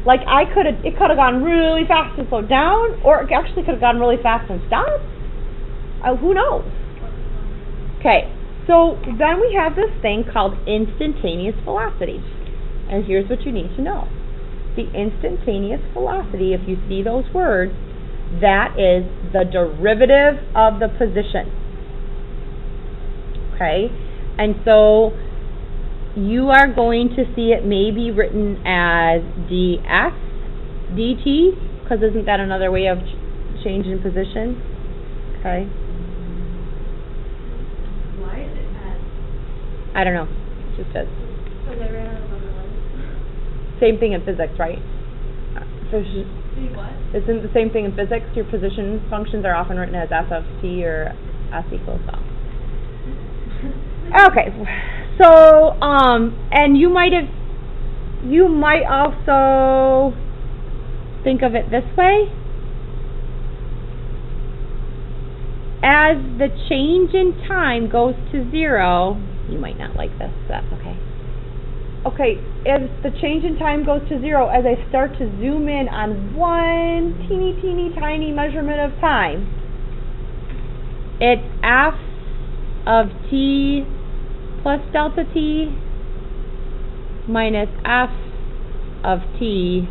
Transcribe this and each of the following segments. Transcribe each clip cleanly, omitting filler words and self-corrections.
Like it could have gone really fast and slowed down, or it actually could have gone really fast and stopped. Who knows? Okay, so then we have this thing called instantaneous velocity. And here's what you need to know. The instantaneous velocity, if you see those words, that is the derivative of the position. Okay, and so you are going to see it maybe written as dx dt, because isn't that another way of change in position? Okay. Why is it S? I don't know. It just is. Because I ran out of other ones. Same thing in physics, right? See what? Isn't the same thing in physics? Your position functions are often written as f of t or s equals l. Okay. So, and you might also think of it this way. As the change in time goes to 0, you might not like this, that's okay. Okay, as the change in time goes to 0, as I start to zoom in on one teeny tiny measurement of time, it's f of t plus delta t minus f of t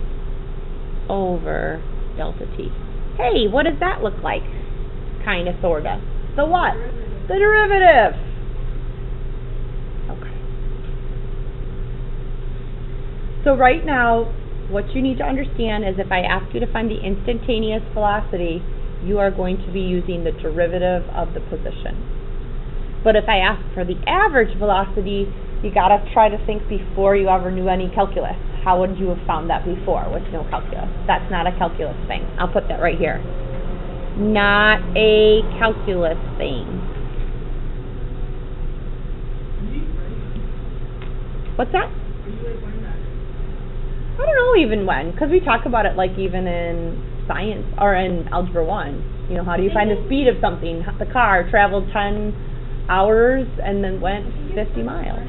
over delta t. Hey, what does that look like? Kind of, sort of. The what? The derivative. Okay. So right now, what you need to understand is if I ask you to find the instantaneous velocity, you are going to be using the derivative of the position. But if I ask for the average velocity, you got to try to think before you ever knew any calculus. How would you have found that before with no calculus? That's not a calculus thing. I'll put that right here. Not a calculus thing. What's that? I don't know even when, because we talk about it like even in science or in Algebra 1. You know, how do you find the speed of something? The car traveled 10 hours and then went 50 miles.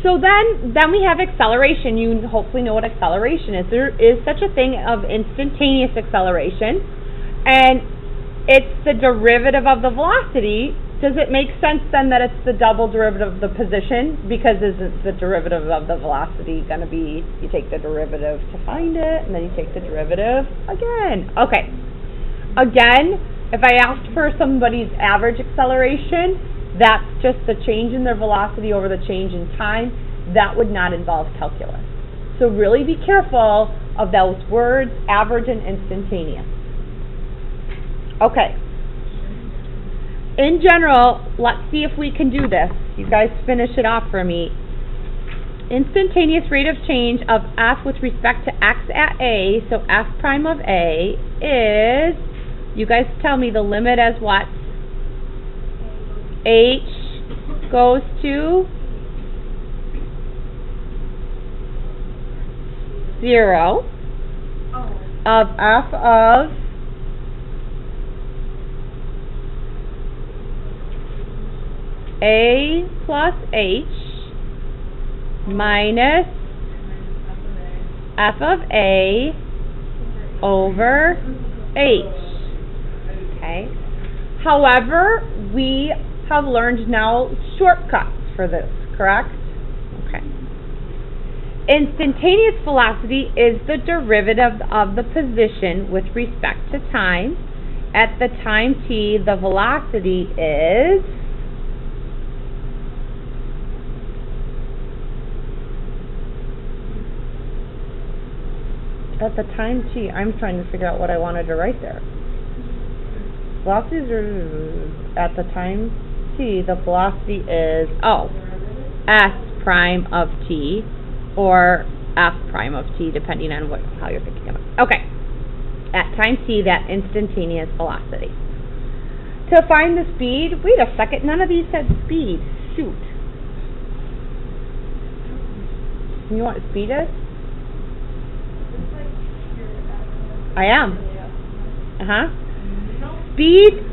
So then we have acceleration. You hopefully know what acceleration is. There is such a thing of instantaneous acceleration, and it's the derivative of the velocity. Does it make sense then that it's the double derivative of the position? Because isn't the derivative of the velocity going to be, you take the derivative to find it, and then you take the derivative again. Okay. Again, if I asked for somebody's average acceleration, that's just the change in their velocity over the change in time. That would not involve calculus. So really be careful of those words, average and instantaneous. Okay. In general, let's see if we can do this. You guys finish it off for me. Instantaneous rate of change of f with respect to x at a, so f prime of a is, you guys tell me the limit as what? H goes to 0 of f of a plus h minus f of a over h. Okay. However, we have learned now shortcuts for this, correct? Okay. Instantaneous velocity is the derivative of the position with respect to time. At the time t, the velocity is at the time t, I'm trying to figure out what I wanted to write there. Velocities are at the time t, the velocity is, s prime of t, or f prime of t, depending on how you're thinking of it. Okay. At time t, that instantaneous velocity. To find the speed, wait a second, none of these said speed. Shoot. You know what speed is? I am. Speed,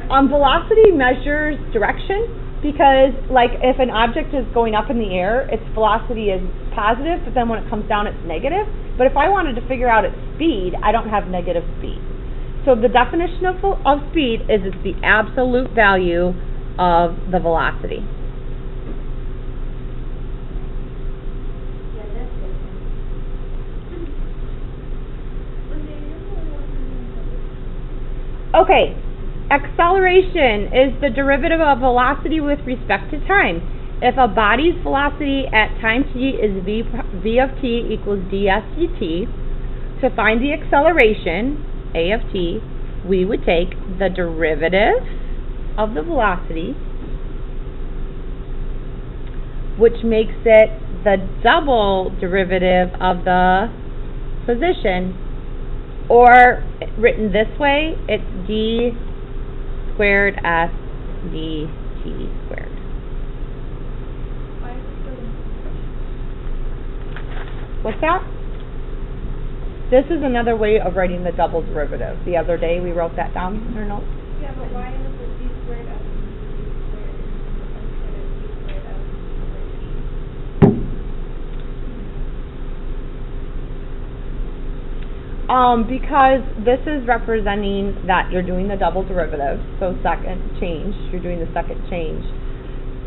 velocity measures direction, Because, like, if an object is going up in the air, its velocity is positive, but then when it comes down, it's negative. But if I wanted to figure out its speed, I don't have negative speed. So the definition of speed is it's the absolute value of the velocity. Yeah, that's it. Okay, acceleration is the derivative of velocity with respect to time. If a body's velocity at time t is v of t equals ds dt, to find the acceleration, a of t, we would take the derivative of the velocity, which makes it the double derivative of the position, or written this way, it's d squared s dt squared. Why is it so What's that? This is another way of writing the double derivative. The other day we wrote that down in our notes. Yeah, but why is it d squared s dt squared instead of d squared s over t? Because this is representing that you're doing the double derivative, so second change, you're doing the second change.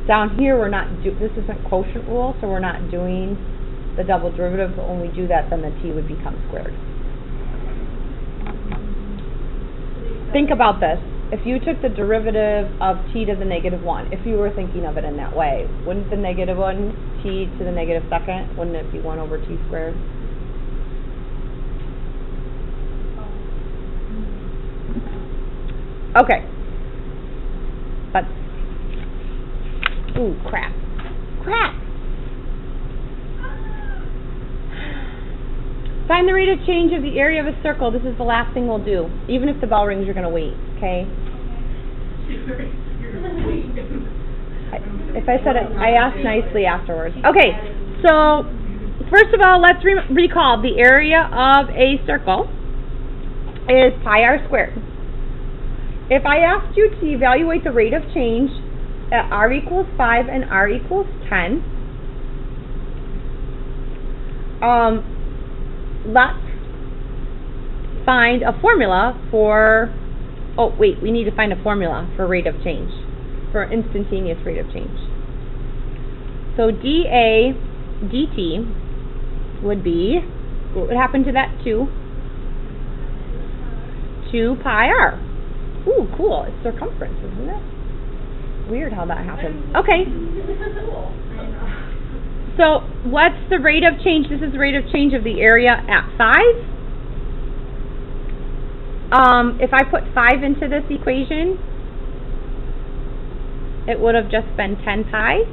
Down here we're not this isn't quotient rule, so we're not doing the double derivative, but when we do that, then the t would become squared. Think about this. If you took the derivative of t to the negative 1, if you were thinking of it in that way, wouldn't the negative 1, t to the negative second, wouldn't it be 1 over t squared? Okay. Let's... Ooh, crap. Crap! Find the rate of change of the area of a circle. This is the last thing we'll do. Even if the bell rings, you're going to wait, okay? If I said it, I asked nicely afterwards. Okay, so first of all, let's recall the area of a circle is pi r squared. If I asked you to evaluate the rate of change at r equals 5 and r equals 10, let's find a formula for, oh wait, we need to find a formula for rate of change, for instantaneous rate of change. So dA dt would be, what would happen to that 2? 2 pi r. Ooh, cool, it's circumference, isn't it? Weird how that happened. Okay. So what's the rate of change? This is the rate of change of the area at 5. If I put 5 into this equation, it would have just been 10 pi.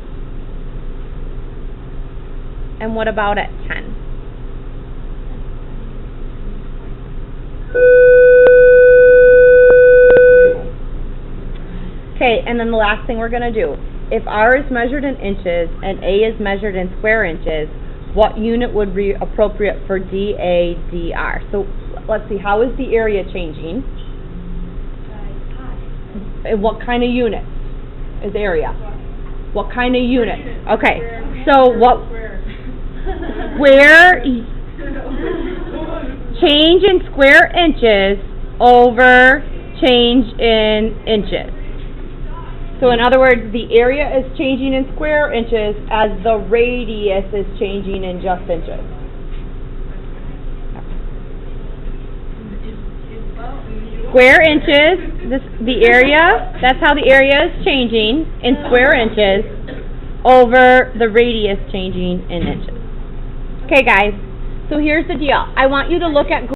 And what about at 10? Okay, and then the last thing we're going to do. If r is measured in inches and a is measured in square inches, what unit would be appropriate for dA dr? So let's see, how is the area changing? And what kind of unit is area? What kind of unit? Okay, so what, where change in square inches over change in inches. So in other words, the area is changing in square inches as the radius is changing in just inches. Square inches, the area, that's how the area is changing in square inches over the radius changing in inches. Okay guys, so here's the deal. I want you to look at